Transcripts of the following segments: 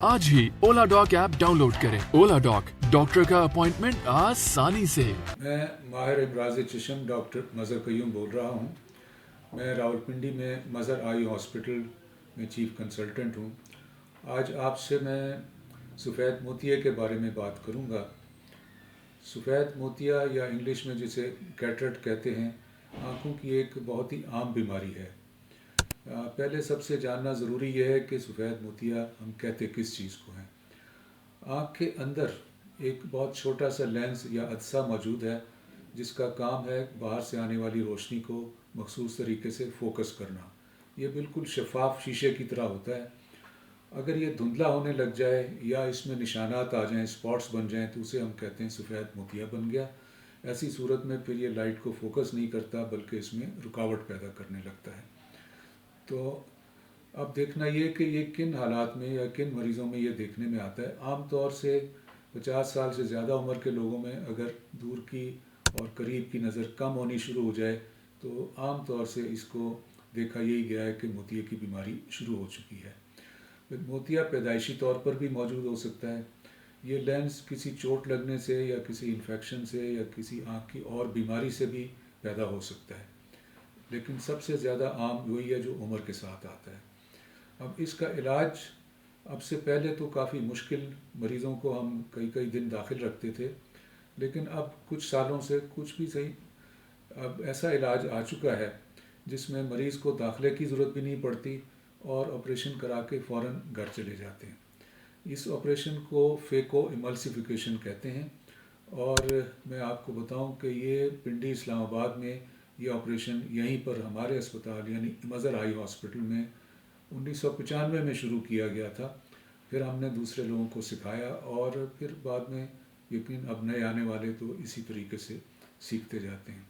आज ही ओला dock app download करें। ओला dock, doctor का अपॉइंटमेंट आसानी से। मैं माहिर इमराज चशम डॉक्टर मज़हर क़य्यूम बोल रहा हूँ। मैं रावलपिंडी में मज़हर आई हॉस्पिटल में चीफ कंसल्टेंट हूँ। आज आपसे मैं सफ़ेद मोतिया के बारे में बात करूँगा। सफ़ेद मोतिया या इंग्लिश में जिसे कैटरेक्ट कहते हैं, आँखों की एक बहुत ही आम बीमारी है। पहले सबसे जानना ज़रूरी यह है कि सफ़ेद मोतिया हम कहते किस चीज़ को हैं। आँख के अंदर एक बहुत छोटा सा लेंस या अदसा मौजूद है जिसका काम है बाहर से आने वाली रोशनी को मखसूस तरीके से फ़ोकस करना। ये बिल्कुल शफाफ शीशे की तरह होता है। अगर ये धुंधला होने लग जाए या इसमें निशानात आ जाएं, स्पॉट्स बन जाएं, तो उसे हम कहते हैं सफ़ेद मोतिया बन गया। ऐसी सूरत में फिर ये लाइट को फोकस नहीं करता बल्कि इसमें रुकावट पैदा करने लगता है। तो अब देखना ये कि ये किन हालात में या किन मरीज़ों में ये देखने में आता है। आम तौर से 50 साल से ज़्यादा उम्र के लोगों में अगर दूर की और करीब की नज़र कम होनी शुरू हो जाए तो आम तौर से इसको देखा यही गया है कि मोतिया की बीमारी शुरू हो चुकी है। मोतिया पैदाइशी तौर पर भी मौजूद हो सकता है। ये लेंस किसी चोट लगने से या किसी इन्फेक्शन से या किसी आँख की और बीमारी से भी पैदा हो सकता है, लेकिन सबसे ज़्यादा आम वही है जो उम्र के साथ आता है। अब इसका इलाज अब से पहले तो काफ़ी मुश्किल, मरीज़ों को हम कई कई दिन दाखिल रखते थे, लेकिन अब कुछ सालों से कुछ भी सही अब ऐसा इलाज आ चुका है जिसमें मरीज़ को दाखिले की ज़रूरत भी नहीं पड़ती और ऑपरेशन करा के फ़ौरन घर चले जाते हैं। इस ऑपरेशन को फेको इमल्सिफिकेशन कहते हैं और मैं आपको बताऊं कि ये पिंडी इस्लामाबाद में ये ऑपरेशन यहीं पर हमारे अस्पताल यानी मज़हर आई हॉस्पिटल में 1995 में शुरू किया गया था। फिर हमने दूसरे लोगों को सिखाया और फिर बाद में यकीन अब नए आने वाले तो इसी तरीके से सीखते जाते हैं।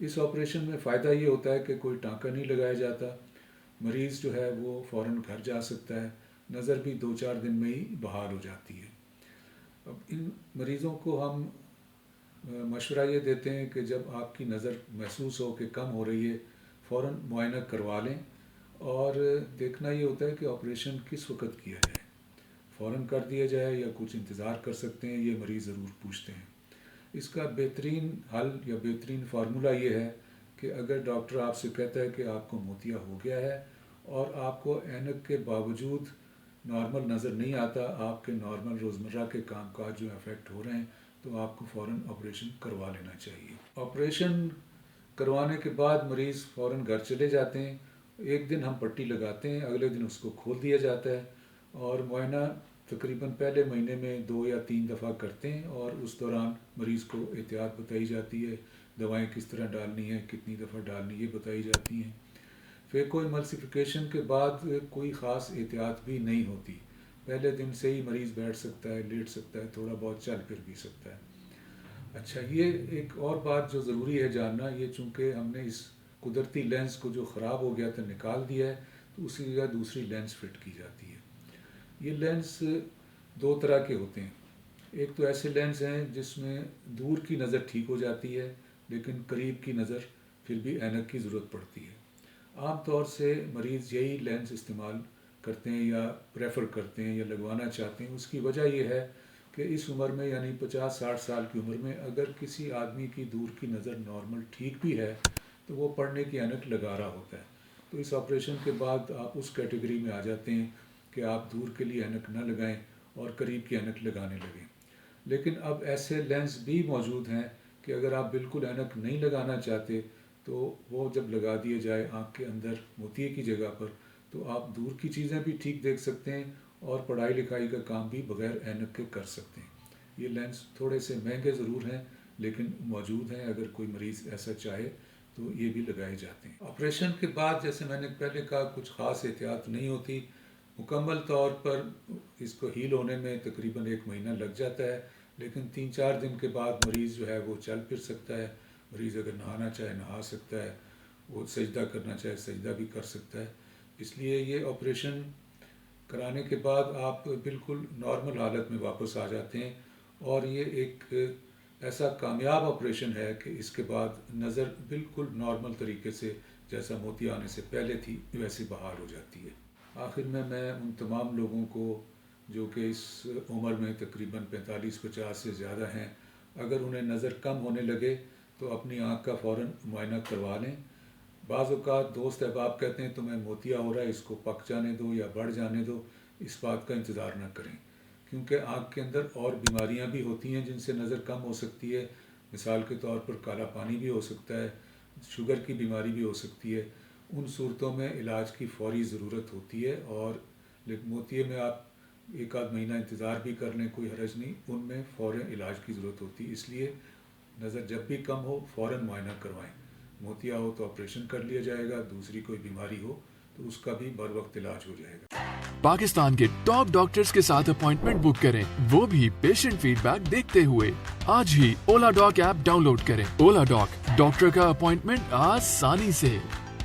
इस ऑपरेशन में फ़ायदा ये होता है कि कोई टाँका नहीं लगाया जाता, मरीज़ जो है वो फ़ौरन घर जा सकता है, नज़र भी 2-4 दिन में ही बहाल हो जाती है। अब इन मरीज़ों को हम मशवरा ये देते हैं कि जब आपकी नज़र महसूस हो कि कम हो रही है, फ़ौरन मुआयना करवा लें और देखना ये होता है कि ऑपरेशन किस वक्त किया जाए, फ़ौरन कर दिया जाए या कुछ इंतज़ार कर सकते हैं, ये मरीज़ ज़रूर पूछते हैं। इसका बेहतरीन हल या बेहतरीन फार्मूला ये है कि अगर डॉक्टर आपसे कहता है कि आपको मोतिया हो गया है और आपको ऐनक के बावजूद नॉर्मल नज़र नहीं आता, आपके नॉर्मल रोज़मर्रा के कामकाज जो अफेक्ट हो रहे हैं, तो आपको फ़ौरन ऑपरेशन करवा लेना चाहिए। ऑपरेशन करवाने के बाद मरीज़ फ़ौरन घर चले जाते हैं। एक दिन हम पट्टी लगाते हैं, अगले दिन उसको खोल दिया जाता है और मुआयना तकरीबन पहले महीने में 2 या 3 दफ़ा करते हैं और उस दौरान मरीज़ को एहतियात बताई जाती है, दवाएं किस तरह डालनी है, कितनी दफ़ा डालनी है, ये बताई जाती हैं। फेको इमल्सिफिकेशन के बाद कोई ख़ास एहतियात भी नहीं होती। पहले दिन से ही मरीज़ बैठ सकता है, लेट सकता है, थोड़ा बहुत चल फिर भी सकता है। अच्छा, ये एक और बात जो ज़रूरी है जानना, ये चूँकि हमने इस कुदरती लेंस को जो ख़राब हो गया था निकाल दिया है, तो उसी जगह दूसरी लेंस फिट की जाती है। ये लेंस 2 तरह के होते हैं। एक तो ऐसे लेंस हैं जिसमें दूर की नज़र ठीक हो जाती है लेकिन करीब की नज़र फिर भी ऐनक की ज़रूरत पड़ती है। आम तौर से मरीज़ यही लेंस इस्तेमाल करते हैं या प्रेफर करते हैं या लगवाना चाहते हैं। उसकी वजह यह है कि इस उम्र में यानी 50-60 साल की उम्र में अगर किसी आदमी की दूर की नज़र नॉर्मल ठीक भी है तो वो पढ़ने की ऐनक लगा रहा होता है। तो इस ऑपरेशन के बाद आप उस कैटेगरी में आ जाते हैं कि आप दूर के लिए ऐनक न लगाएं और करीब की ऐनक लगाने लगें। लेकिन अब ऐसे लेंस भी मौजूद हैं कि अगर आप बिल्कुल ऐनक नहीं लगाना चाहते तो वो जब लगा दिए जाए आँख के अंदर मोतिये की जगह पर, तो आप दूर की चीज़ें भी ठीक देख सकते हैं और पढ़ाई लिखाई का काम भी बग़ैर ऐनक के कर सकते हैं। ये लेंस थोड़े से महंगे ज़रूर हैं लेकिन मौजूद हैं, अगर कोई मरीज़ ऐसा चाहे तो ये भी लगाए जाते हैं। ऑपरेशन के बाद जैसे मैंने पहले कहा कुछ ख़ास एहतियात नहीं होती। मुकम्मल तौर पर इसको हील होने में तकरीबन 1 महीना लग जाता है, लेकिन 3-4 दिन के बाद मरीज़ जो है वो चल फिर सकता है। मरीज़ अगर नहाना चाहे नहा सकता है, वो सजदा करना चाहे सजदा भी कर सकता है। इसलिए ये ऑपरेशन कराने के बाद आप बिल्कुल नॉर्मल हालत में वापस आ जाते हैं और ये एक ऐसा कामयाब ऑपरेशन है कि इसके बाद नज़र बिल्कुल नॉर्मल तरीके से जैसा मोतिया आने से पहले थी वैसे बहाल हो जाती है। आखिर में मैं उन तमाम लोगों को جو کہ اس عمر میں تقریباً 45-50 سے زیادہ ہیں، اگر انہیں نظر کم ہونے لگے تو اپنی آنکھ کا فوراً معائنہ کروا لیں۔ بعض اوقات دوست احباب کہتے ہیں تمہیں موتیا ہو رہا ہے، اس کو پک جانے دو یا بڑھ جانے دو، اس بات کا انتظار نہ کریں، کیونکہ آنکھ کے اندر اور بیماریاں بھی ہوتی ہیں جن سے نظر کم ہو سکتی ہے۔ مثال کے طور پر کالا پانی بھی ہو سکتا ہے، شوگر کی بیماری بھی ہو سکتی ہے۔ ان صورتوں میں علاج کی فوری ضرورت ہوتی ہے، اور موتیے میں آپ 1-8 مہینہ انتظار بھی کر لیں، کوئی حرج نہیں، ان میں فوراً علاج کی ضرورت ہوتی ہے۔ اس لیے نظر جب بھی کم ہو فوراً معائنہ کروائیں۔ موتیا ہو تو آپریشن کر لیا جائے گا، دوسری کوئی بیماری ہو تو اس کا بھی بر وقت علاج ہو جائے گا۔ پاکستان کے ٹاپ ڈاکٹرز کے ساتھ اپوائنٹمنٹ بک کریں، وہ بھی پیشنٹ فیڈ بیک دیکھتے ہوئے۔ آج ہی اولا ڈاک ایپ ڈاؤن لوڈ کریں۔ اولا ڈاک، ڈاکٹر کا اپوائنٹمنٹ آسانی سے۔